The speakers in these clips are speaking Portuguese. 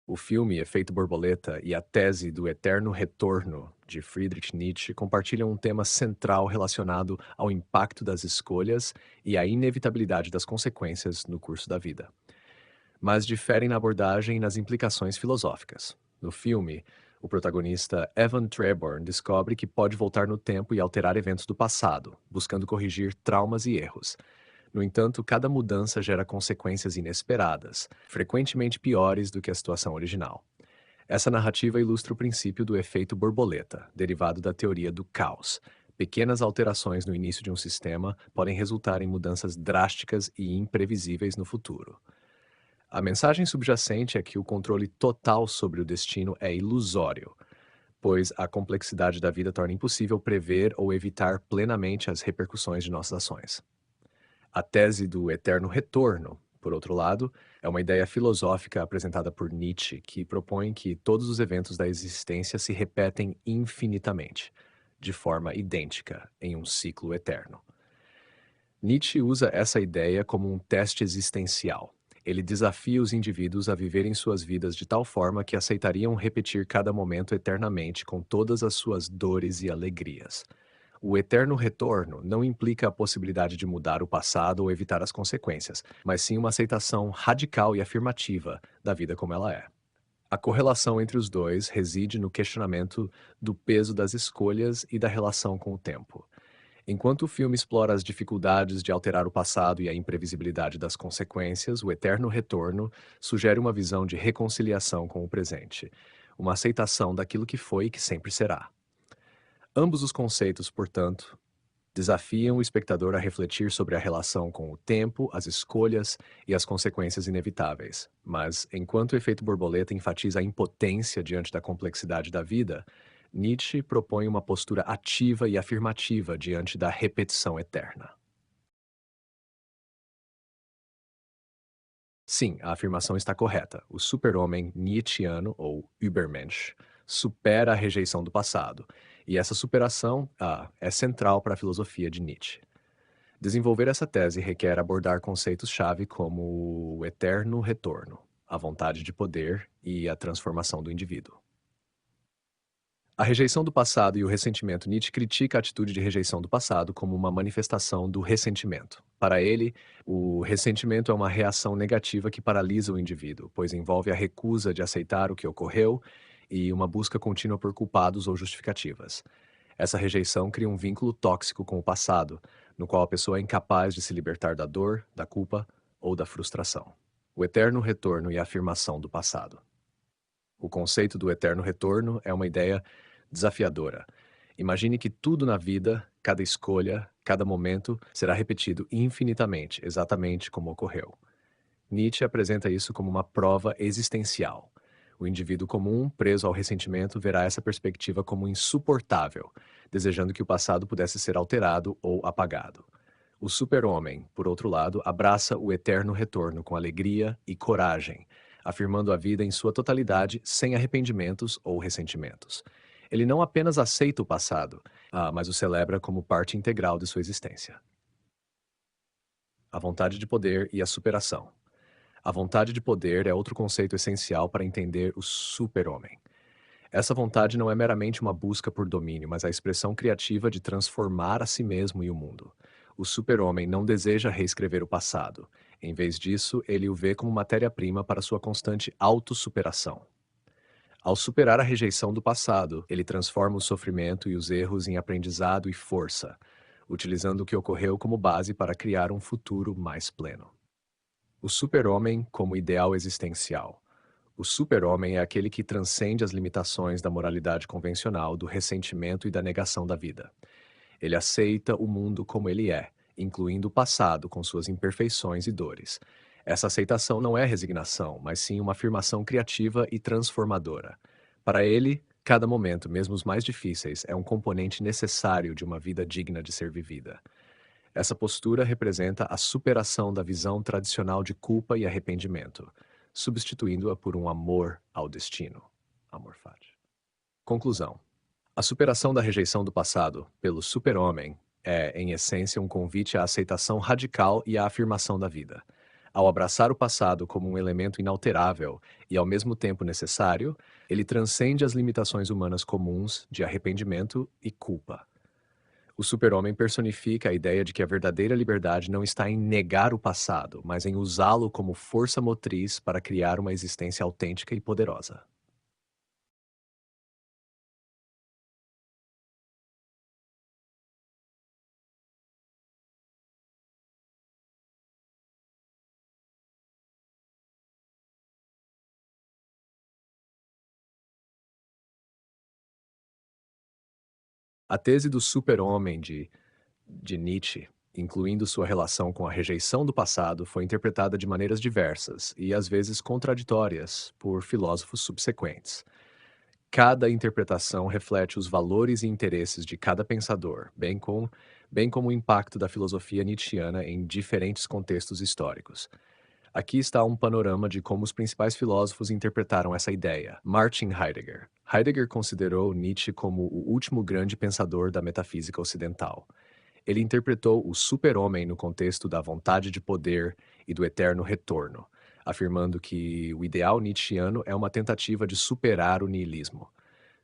O filme Efeito Borboleta e a tese do eterno retorno de Friedrich Nietzsche compartilham um tema central relacionado ao impacto das escolhas e à inevitabilidade das consequências no curso da vida, mas diferem na abordagem e nas implicações filosóficas. No filme, o protagonista Evan Treborn descobre que pode voltar no tempo e alterar eventos do passado, buscando corrigir traumas e erros. No entanto, cada mudança gera consequências inesperadas, frequentemente piores do que a situação original. Essa narrativa ilustra o princípio do efeito borboleta, derivado da teoria do caos. Pequenas alterações no início de um sistema podem resultar em mudanças drásticas e imprevisíveis no futuro. A mensagem subjacente é que o controle total sobre o destino é ilusório, pois a complexidade da vida torna impossível prever ou evitar plenamente as repercussões de nossas ações. A tese do eterno retorno, por outro lado, é uma ideia filosófica apresentada por Nietzsche que propõe que todos os eventos da existência se repetem infinitamente, de forma idêntica, em um ciclo eterno. Nietzsche usa essa ideia como um teste existencial. Ele desafia os indivíduos a viverem suas vidas de tal forma que aceitariam repetir cada momento eternamente com todas as suas dores e alegrias. O eterno retorno não implica a possibilidade de mudar o passado ou evitar as consequências, mas sim uma aceitação radical e afirmativa da vida como ela é. A correlação entre os dois reside no questionamento do peso das escolhas e da relação com o tempo. Enquanto o filme explora as dificuldades de alterar o passado e a imprevisibilidade das consequências, o eterno retorno sugere uma visão de reconciliação com o presente, uma aceitação daquilo que foi e que sempre será. Ambos os conceitos, portanto, desafiam o espectador a refletir sobre a relação com o tempo, as escolhas e as consequências inevitáveis. Mas, enquanto o efeito borboleta enfatiza a impotência diante da complexidade da vida, Nietzsche propõe uma postura ativa e afirmativa diante da repetição eterna. Sim, a afirmação está correta. O super-homem nietzschiano, ou Übermensch, supera a rejeição do passado. E essa superação é central para a filosofia de Nietzsche. Desenvolver essa tese requer abordar conceitos-chave como o eterno retorno, a vontade de poder e a transformação do indivíduo. A rejeição do passado e o ressentimento. Nietzsche critica a atitude de rejeição do passado como uma manifestação do ressentimento. Para ele, o ressentimento é uma reação negativa que paralisa o indivíduo, pois envolve a recusa de aceitar o que ocorreu e uma busca contínua por culpados ou justificativas. Essa rejeição cria um vínculo tóxico com o passado, no qual a pessoa é incapaz de se libertar da dor, da culpa ou da frustração. O eterno retorno e a afirmação do passado. O conceito do eterno retorno é uma ideia desafiadora. Imagine que tudo na vida, cada escolha, cada momento, será repetido infinitamente, exatamente como ocorreu. Nietzsche apresenta isso como uma prova existencial. O indivíduo comum, preso ao ressentimento, verá essa perspectiva como insuportável, desejando que o passado pudesse ser alterado ou apagado. O super-homem, por outro lado, abraça o eterno retorno com alegria e coragem, afirmando a vida em sua totalidade sem arrependimentos ou ressentimentos. Ele não apenas aceita o passado, mas o celebra como parte integral de sua existência. A vontade de poder e a superação. A vontade de poder é outro conceito essencial para entender o super-homem. Essa vontade não é meramente uma busca por domínio, mas a expressão criativa de transformar a si mesmo e o mundo. O super-homem não deseja reescrever o passado. Em vez disso, ele o vê como matéria-prima para sua constante autossuperação. Ao superar a rejeição do passado, ele transforma o sofrimento e os erros em aprendizado e força, utilizando o que ocorreu como base para criar um futuro mais pleno. O super-homem como ideal existencial. O super-homem é aquele que transcende as limitações da moralidade convencional, do ressentimento e da negação da vida. Ele aceita o mundo como ele é, incluindo o passado com suas imperfeições e dores. Essa aceitação não é resignação, mas sim uma afirmação criativa e transformadora. Para ele, cada momento, mesmo os mais difíceis, é um componente necessário de uma vida digna de ser vivida. Essa postura representa a superação da visão tradicional de culpa e arrependimento, substituindo-a por um amor ao destino. Amor fati. Conclusão. A superação da rejeição do passado pelo super-homem é, em essência, um convite à aceitação radical e à afirmação da vida. Ao abraçar o passado como um elemento inalterável e ao mesmo tempo necessário, ele transcende as limitações humanas comuns de arrependimento e culpa. O super-homem personifica a ideia de que a verdadeira liberdade não está em negar o passado, mas em usá-lo como força motriz para criar uma existência autêntica e poderosa. A tese do super-homem de Nietzsche, incluindo sua relação com a rejeição do passado, foi interpretada de maneiras diversas e às vezes contraditórias por filósofos subsequentes. Cada interpretação reflete os valores e interesses de cada pensador, bem como o impacto da filosofia nietzschiana em diferentes contextos históricos. Aqui está um panorama de como os principais filósofos interpretaram essa ideia. Martin Heidegger. Heidegger considerou Nietzsche como o último grande pensador da metafísica ocidental. Ele interpretou o super-homem no contexto da vontade de poder e do eterno retorno, afirmando que o ideal nietzschiano é uma tentativa de superar o niilismo.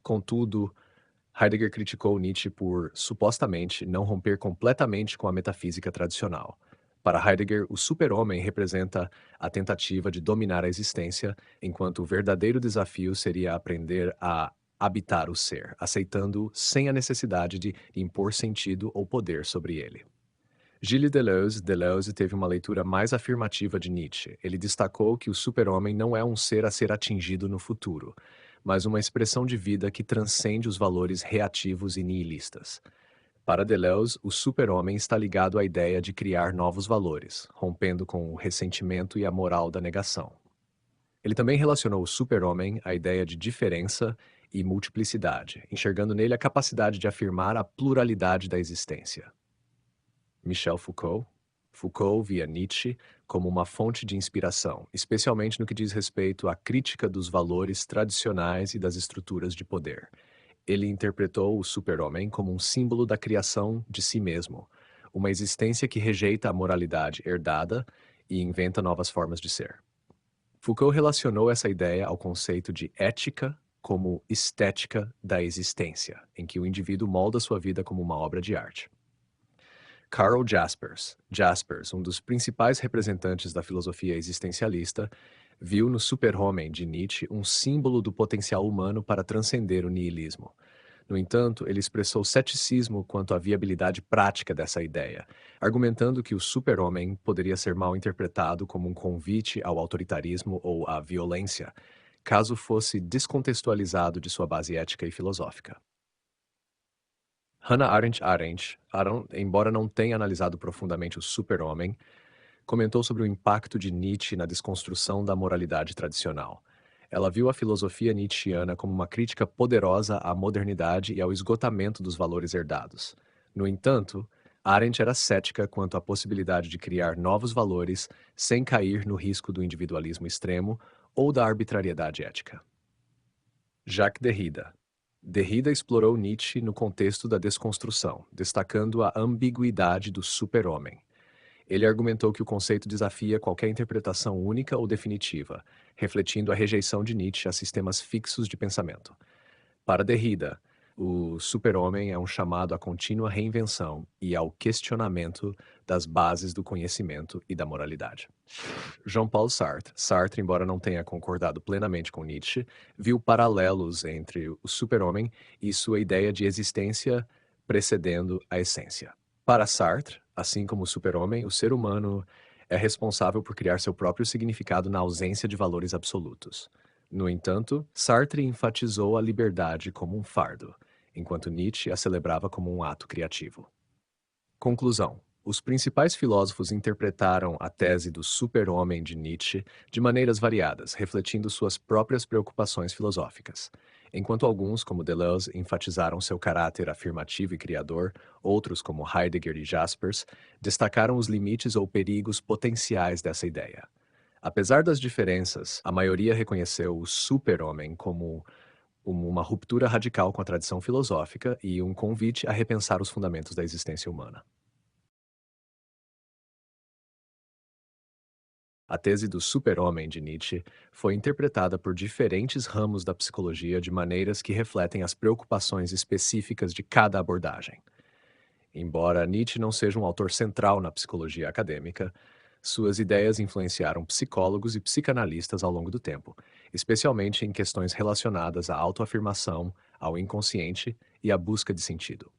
Contudo, Heidegger criticou Nietzsche por, supostamente, não romper completamente com a metafísica tradicional. Para Heidegger, o super-homem representa a tentativa de dominar a existência, enquanto o verdadeiro desafio seria aprender a habitar o ser, aceitando-o sem a necessidade de impor sentido ou poder sobre ele. Gilles Deleuze teve uma leitura mais afirmativa de Nietzsche. Ele destacou que o super-homem não é um ser a ser atingido no futuro, mas uma expressão de vida que transcende os valores reativos e nihilistas. Para Deleuze, o super-homem está ligado à ideia de criar novos valores, rompendo com o ressentimento e a moral da negação. Ele também relacionou o super-homem à ideia de diferença e multiplicidade, enxergando nele a capacidade de afirmar a pluralidade da existência. Michel Foucault. Foucault via Nietzsche como uma fonte de inspiração, especialmente no que diz respeito à crítica dos valores tradicionais e das estruturas de poder. Ele interpretou o super-homem como um símbolo da criação de si mesmo, uma existência que rejeita a moralidade herdada e inventa novas formas de ser. Foucault relacionou essa ideia ao conceito de ética como estética da existência, em que o indivíduo molda sua vida como uma obra de arte. Karl Jaspers, um dos principais representantes da filosofia existencialista, viu no super-homem de Nietzsche um símbolo do potencial humano para transcender o niilismo. No entanto, ele expressou ceticismo quanto à viabilidade prática dessa ideia, argumentando que o super-homem poderia ser mal interpretado como um convite ao autoritarismo ou à violência, caso fosse descontextualizado de sua base ética e filosófica. Hannah Arendt, embora não tenha analisado profundamente o super-homem, comentou sobre o impacto de Nietzsche na desconstrução da moralidade tradicional. Ela viu a filosofia nietzschiana como uma crítica poderosa à modernidade e ao esgotamento dos valores herdados. No entanto, Arendt era cética quanto à possibilidade de criar novos valores sem cair no risco do individualismo extremo ou da arbitrariedade ética. Jacques Derrida. Derrida explorou Nietzsche no contexto da desconstrução, destacando a ambiguidade do super-homem. Ele argumentou que o conceito desafia qualquer interpretação única ou definitiva, refletindo a rejeição de Nietzsche a sistemas fixos de pensamento. Para Derrida, o super-homem é um chamado à contínua reinvenção e ao questionamento das bases do conhecimento e da moralidade. Jean-Paul Sartre, embora não tenha concordado plenamente com Nietzsche, viu paralelos entre o super-homem e sua ideia de existência precedendo a essência. Para Sartre, assim como o super-homem, o ser humano é responsável por criar seu próprio significado na ausência de valores absolutos. No entanto, Sartre enfatizou a liberdade como um fardo, enquanto Nietzsche a celebrava como um ato criativo. Conclusão. Os principais filósofos interpretaram a tese do super-homem de Nietzsche de maneiras variadas, refletindo suas próprias preocupações filosóficas. Enquanto alguns, como Deleuze, enfatizaram seu caráter afirmativo e criador, outros, como Heidegger e Jaspers, destacaram os limites ou perigos potenciais dessa ideia. Apesar das diferenças, a maioria reconheceu o super-homem como uma ruptura radical com a tradição filosófica e um convite a repensar os fundamentos da existência humana. A tese do super-homem de Nietzsche foi interpretada por diferentes ramos da psicologia de maneiras que refletem as preocupações específicas de cada abordagem. Embora Nietzsche não seja um autor central na psicologia acadêmica, suas ideias influenciaram psicólogos e psicanalistas ao longo do tempo, especialmente em questões relacionadas à autoafirmação, ao inconsciente e à busca de sentido.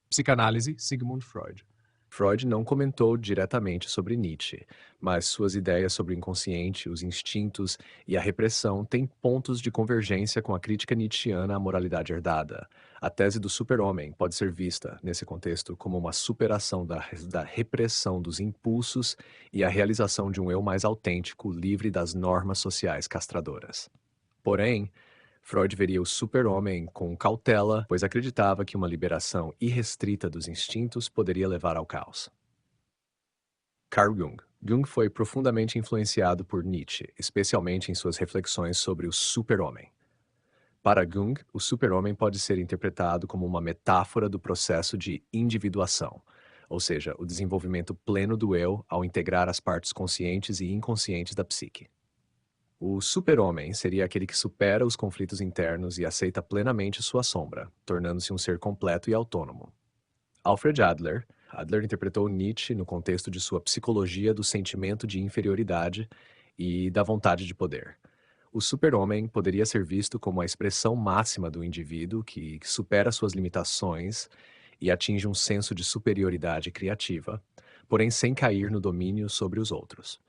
Psicanálise, Sigmund Freud. Freud não comentou diretamente sobre Nietzsche, mas suas ideias sobre o inconsciente, os instintos e a repressão têm pontos de convergência com a crítica nietzschiana à moralidade herdada. A tese do super-homem pode ser vista, nesse contexto, como uma superação da repressão dos impulsos e a realização de um eu mais autêntico, livre das normas sociais castradoras. Porém, Freud veria o super-homem com cautela, pois acreditava que uma liberação irrestrita dos instintos poderia levar ao caos. Carl Jung. Jung foi profundamente influenciado por Nietzsche, especialmente em suas reflexões sobre o super-homem. Para Jung, o super-homem pode ser interpretado como uma metáfora do processo de individuação, ou seja, o desenvolvimento pleno do eu ao integrar as partes conscientes e inconscientes da psique. O super-homem seria aquele que supera os conflitos internos e aceita plenamente sua sombra, tornando-se um ser completo e autônomo. Alfred Adler. Adler interpretou Nietzsche no contexto de sua psicologia do sentimento de inferioridade e da vontade de poder. O super-homem poderia ser visto como a expressão máxima do indivíduo que supera suas limitações e atinge um senso de superioridade criativa, porém sem cair no domínio sobre os outros.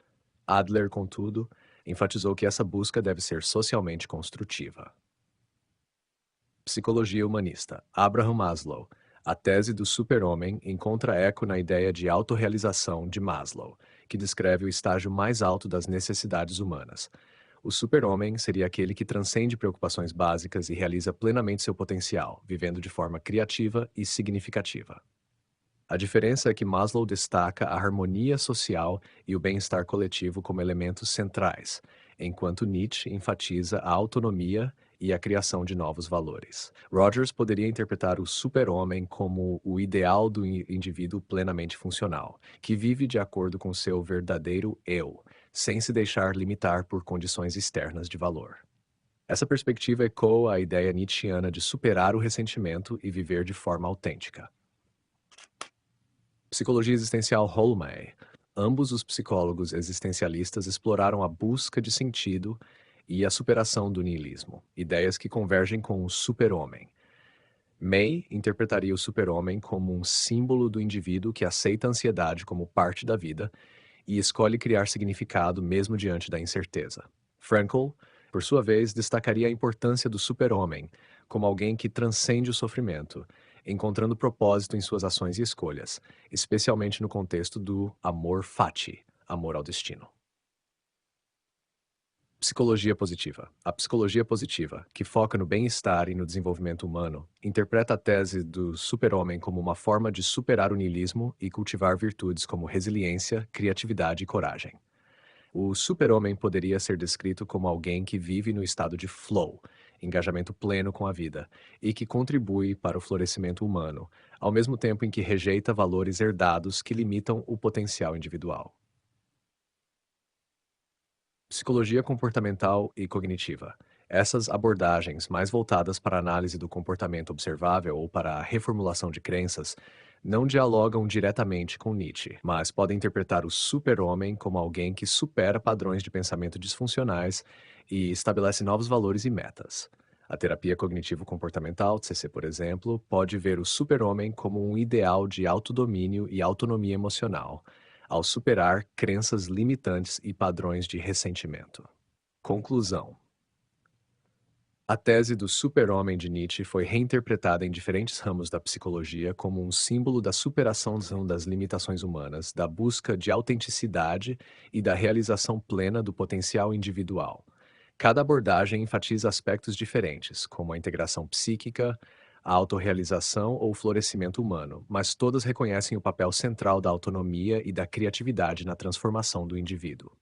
Adler, contudo, enfatizou que essa busca deve ser socialmente construtiva. Psicologia humanista. Abraham Maslow. A tese do super-homem encontra eco na ideia de autorrealização de Maslow, que descreve o estágio mais alto das necessidades humanas. O super-homem seria aquele que transcende preocupações básicas e realiza plenamente seu potencial, vivendo de forma criativa e significativa. A diferença é que Maslow destaca a harmonia social e o bem-estar coletivo como elementos centrais, enquanto Nietzsche enfatiza a autonomia e a criação de novos valores. Rogers poderia interpretar o super-homem como o ideal do indivíduo plenamente funcional, que vive de acordo com seu verdadeiro eu, sem se deixar limitar por condições externas de valor. Essa perspectiva ecoa a ideia nietzschiana de superar o ressentimento e viver de forma autêntica. Psicologia existencial Holmé. Ambos os psicólogos existencialistas exploraram a busca de sentido e a superação do niilismo, ideias que convergem com o super-homem. May interpretaria o super-homem como um símbolo do indivíduo que aceita a ansiedade como parte da vida e escolhe criar significado mesmo diante da incerteza. Frankl, por sua vez, destacaria a importância do super-homem como alguém que transcende o sofrimento, encontrando propósito em suas ações e escolhas, especialmente no contexto do amor fati, amor ao destino. Psicologia positiva. A psicologia positiva, que foca no bem-estar e no desenvolvimento humano, interpreta a tese do super-homem como uma forma de superar o niilismo e cultivar virtudes como resiliência, criatividade e coragem. O super-homem poderia ser descrito como alguém que vive no estado de flow, engajamento pleno com a vida, e que contribui para o florescimento humano, ao mesmo tempo em que rejeita valores herdados que limitam o potencial individual. Psicologia comportamental e cognitiva. Essas abordagens, mais voltadas para a análise do comportamento observável ou para a reformulação de crenças, não dialogam diretamente com Nietzsche, mas podem interpretar o super-homem como alguém que supera padrões de pensamento disfuncionais e estabelece novos valores e metas. A terapia cognitivo-comportamental, TCC, por exemplo, pode ver o super-homem como um ideal de autodomínio e autonomia emocional, ao superar crenças limitantes e padrões de ressentimento. Conclusão. A tese do super-homem de Nietzsche foi reinterpretada em diferentes ramos da psicologia como um símbolo da superação das limitações humanas, da busca de autenticidade e da realização plena do potencial individual. Cada abordagem enfatiza aspectos diferentes, como a integração psíquica, a autorrealização ou o florescimento humano, mas todas reconhecem o papel central da autonomia e da criatividade na transformação do indivíduo.